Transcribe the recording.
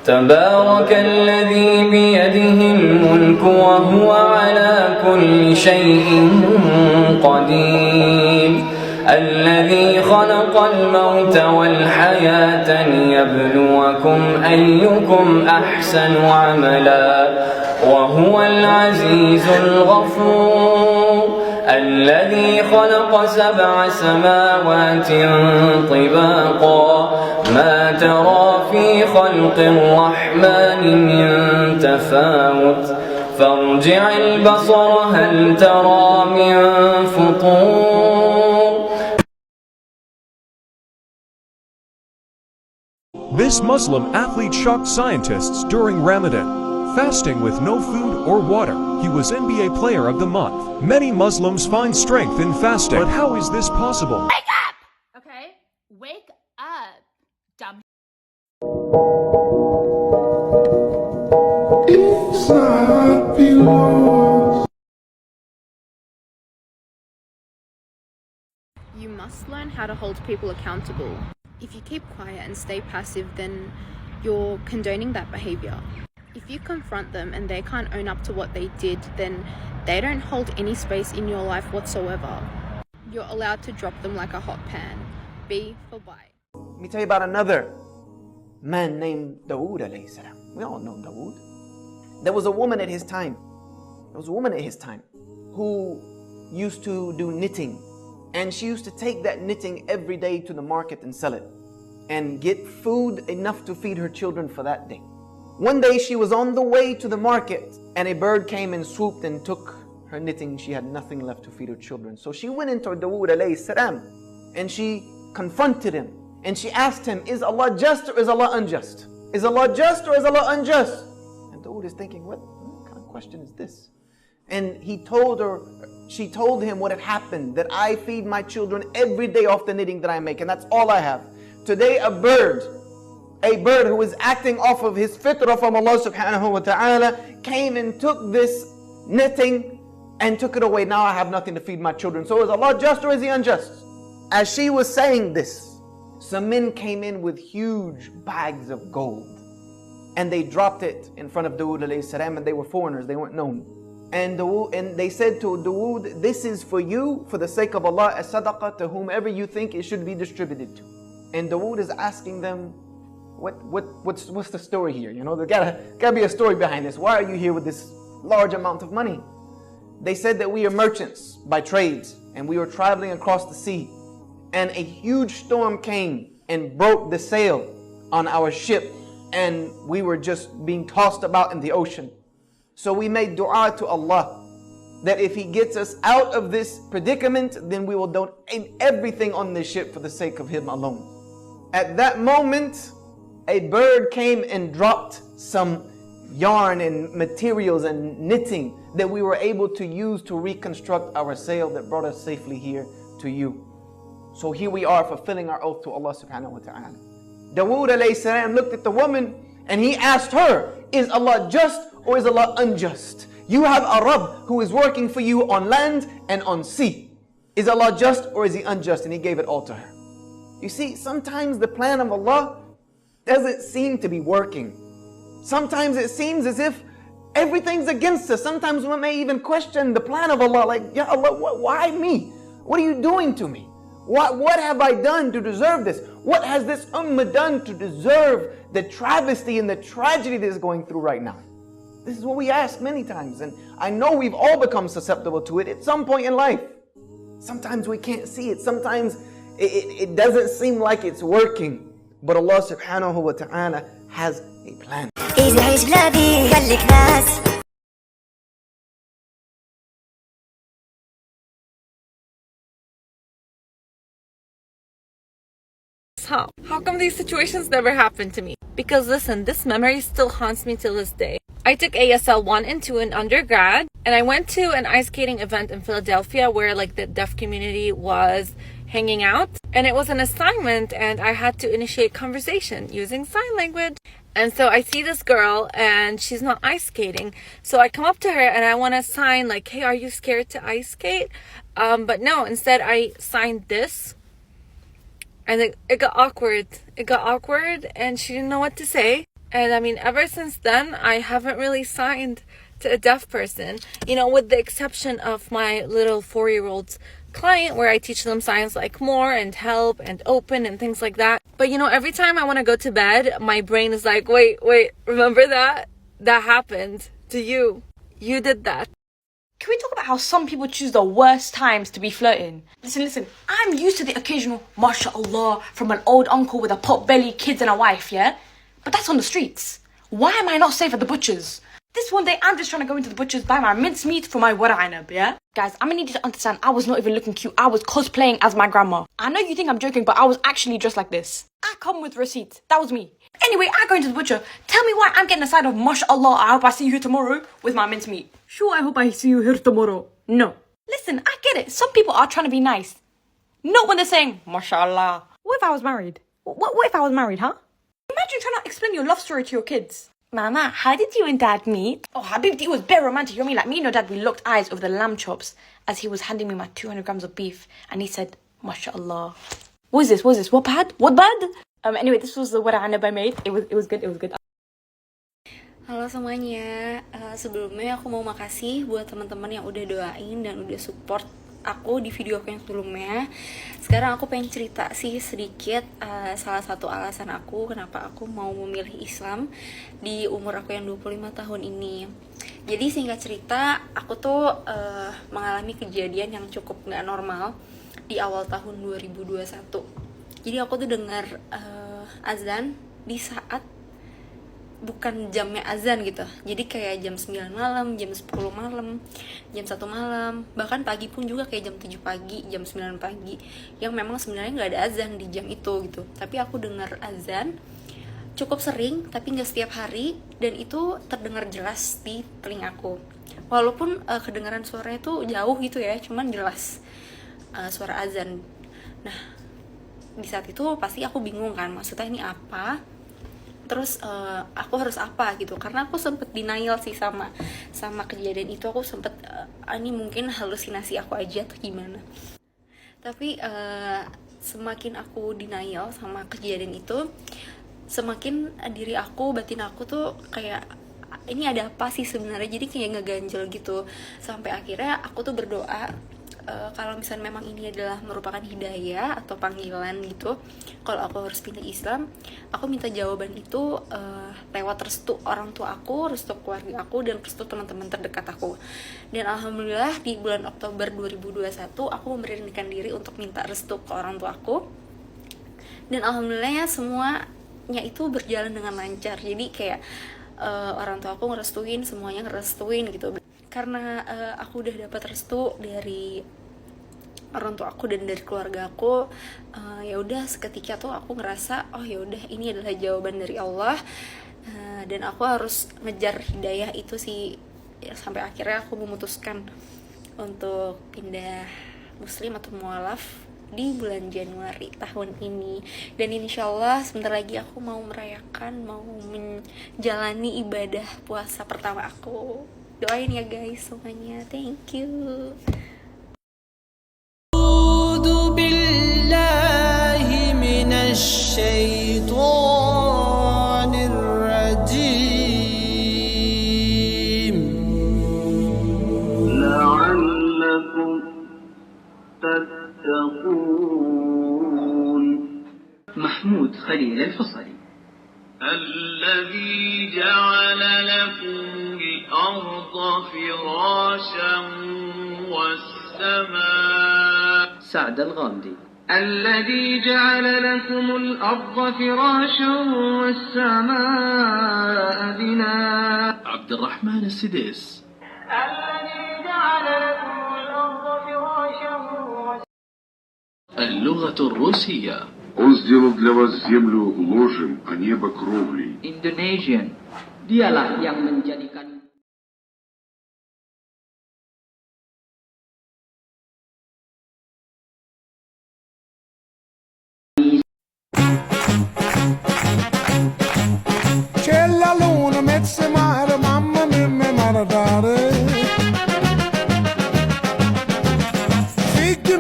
تبارك الذي بيده الملك وهو على كل شيء قدير الذي خلق الموت والحياة ليبلوكم أيكم أحسن عملا وهو العزيز الغفور الذي خلق 7 سماوات طباقا ما ترى في خلق الرحمن من تفاوت فارجع البصر هل ترى من فطور. This Muslim athlete shocked scientists during Ramadan, fasting with no food or water. He was NBA Player of the Month. Many Muslims find strength in fasting. But how is this possible? Wake up! Okay? Wake up, dumb. You must learn how to hold people accountable. If you keep quiet and stay passive, then you're condoning that behavior. If you confront them and they can't own up to what they did, then they don't hold any space in your life whatsoever. You're allowed to drop them like a hot pan. B for bye. Let me tell you about another man named Dawud alayhi salam. We all know Dawud. There was a woman at his time. Who used to do knitting. And she used to take that knitting every day to the market and sell it. And get food enough to feed her children for that day. One day she was on the way to the market and a bird came and swooped and took her knitting. She had nothing left to feed her children. So she went into Dawud alayhi salam and she confronted him. And she asked him, is Allah just or is Allah unjust? Is Allah just or is Allah unjust? And Dawud is thinking, what kind of question is this? And she told him what had happened, that I feed my children every day off the knitting that I make, and that's all I have. Today a bird who is acting off of his fitrah from Allah subhanahu wa ta'ala came and took this knitting and took it away. Now I have nothing to feed my children. So is Allah just or is He unjust? As she was saying this, some men came in with huge bags of gold and they dropped it in front of Dawud alayhi salam, and they were foreigners, they weren't known. And they said to Dawud, this is for you, for the sake of Allah, as sadaqah to whomever you think it should be distributed to. And Dawud is asking them, what's the story here? You know, there gotta be a story behind this. Why are you here with this large amount of money? They said that we are merchants by trades, and we were traveling across the sea. And a huge storm came and broke the sail on our ship, and we were just being tossed about in the ocean. So we made dua to Allah that if He gets us out of this predicament, then we will donate everything on this ship for the sake of Him alone. At that moment, a bird came and dropped some yarn and materials and knitting that we were able to use to reconstruct our sail that brought us safely here to you. So here we are fulfilling our oath to Allah subhanahu wa ta'ala. Dawud alayhi salam looked at the woman and he asked her, is Allah just or is Allah unjust? You have a Rabb who is working for you on land and on sea. Is Allah just or is He unjust? And he gave it all to her. You see, sometimes the plan of Allah doesn't seem to be working. Sometimes it seems as if everything's against us. Sometimes we may even question the plan of Allah, like, Ya Allah, why me? What are you doing to me? What have I done to deserve this? What has this ummah done to deserve the travesty and the tragedy that is going through right now? This is what we ask many times, and I know we've all become susceptible to it at some point in life. Sometimes we can't see it. Sometimes it doesn't seem like it's working. But Allah subhanahu wa ta'ala has a plan. How come these situations never happened to me? Because listen, this memory still haunts me till this day. I took ASL 1 and 2 in undergrad, and I went to an ice skating event in Philadelphia where like the deaf community was hanging out, and it was an assignment and I had to initiate conversation using sign language. And so I see this girl and she's not ice skating, so I come up to her and I want to sign like, hey, are you scared to ice skate? But no, instead I signed this. And it got awkward. And she didn't know what to say. And I mean, ever since then, I haven't really signed to a deaf person, you know, with the exception of my little 4-year-old's client where I teach them signs like more and help and open and things like that. But you know, every time I want to go to bed, my brain is like, wait, remember that? That happened to you. You did that. Can we talk about how some people choose the worst times to be flirting? Listen, I'm used to the occasional mashallah from an old uncle with a pot belly, kids and a wife, yeah? But that's on the streets. Why am I not safe at the butchers? This one day, I'm just trying to go into the butchers, buy my mincemeat for my wara'anab, yeah? Guys, I'm gonna need you to understand, I was not even looking cute. I was cosplaying as my grandma. I know you think I'm joking, but I was actually dressed like this. I come with receipts. That was me. Anyway, I go into the butcher. Tell me why I'm getting a side of mashallah, I hope I see you here tomorrow with my mincemeat. Sure, I hope I see you here tomorrow. No. Listen, I get it. Some people are trying to be nice. Not when they're saying, mashallah. What if I was married? What if I was married, huh? Imagine trying to explain your love story to your kids. Mama, how did you and Dad meet? Oh, Habibti, it was very romantic. You know what I mean? Like, me and your dad, we locked eyes over the lamb chops as he was handing me my 200 grams of beef. And he said, mashallah. What is this? What bad? Anyway, this was the wara'anab I made. It was good. Halo semuanya, sebelumnya aku mau makasih buat teman-teman yang udah doain dan udah support aku di video aku yang sebelumnya. Sekarang aku pengen cerita sih sedikit salah satu alasan aku kenapa aku mau memilih Islam di umur aku yang 25 tahun ini. Jadi singkat cerita, aku tuh mengalami kejadian yang cukup gak normal di awal tahun 2021. Jadi aku tuh dengar azan di saat bukan jamnya azan gitu. Jadi kayak jam 9 malam, jam 10 malam, jam 1 malam, bahkan pagi pun juga kayak jam 7 pagi, jam 9 pagi, yang memang sebenarnya nggak ada azan di jam itu gitu. Tapi aku dengar azan cukup sering, tapi nggak setiap hari, dan itu terdengar jelas di telingaku. Walaupun kedengaran suaranya tuh jauh gitu ya, cuman jelas suara azan. Nah, di saat itu pasti aku bingung kan, maksudnya ini apa? Terus aku harus apa gitu, karena aku sempet denial sih sama kejadian itu. Aku sempet ini mungkin halusinasi aku aja atau gimana. Tapi semakin aku denial sama kejadian itu, semakin diri aku, batin aku tuh kayak ini ada apa sih sebenarnya, jadi kayak ngeganjel gitu. Sampai akhirnya aku tuh berdoa, kalau misalnya memang ini adalah merupakan hidayah atau panggilan gitu, kalau aku harus pindah Islam, aku minta jawaban itu lewat restu orang tua aku, restu keluarga aku, dan restu teman-teman terdekat aku. Dan alhamdulillah di bulan Oktober 2021 aku memberanikan diri untuk minta restu ke orang tua aku, dan alhamdulillah semuanya itu berjalan dengan lancar. Jadi kayak orang tua aku ngerestuin, semuanya ngerestuin gitu. Karena aku udah dapat restu dari orang tua aku dan dari keluarga aku, ya udah seketika tuh aku ngerasa, oh ya udah ini adalah jawaban dari Allah, dan aku harus ngejar hidayah itu sih. Ya, sampai akhirnya aku memutuskan untuk pindah Muslim atau mualaf di bulan Januari tahun ini. Dan insyaallah sebentar lagi aku mau merayakan, mau menjalani ibadah puasa pertama aku. Doain ya guys semuanya, thank you. A'udzu billahi minasy syaithanir rajim. La'allakum tattaqun. Mahmud Khalil al-Husari. الذي جعل لكم الأرض فراشا والسماء. سعد الغامدي. الذي جعل لكم الأرض فراشا والسماء بناء. عبد الرحمن السديس. الذي جعل لكم الأرض فراشا اللغة الروسية. Он сделал для вас землю ложем, а небо кровлей. Indonesian. Dialah yang menjadikan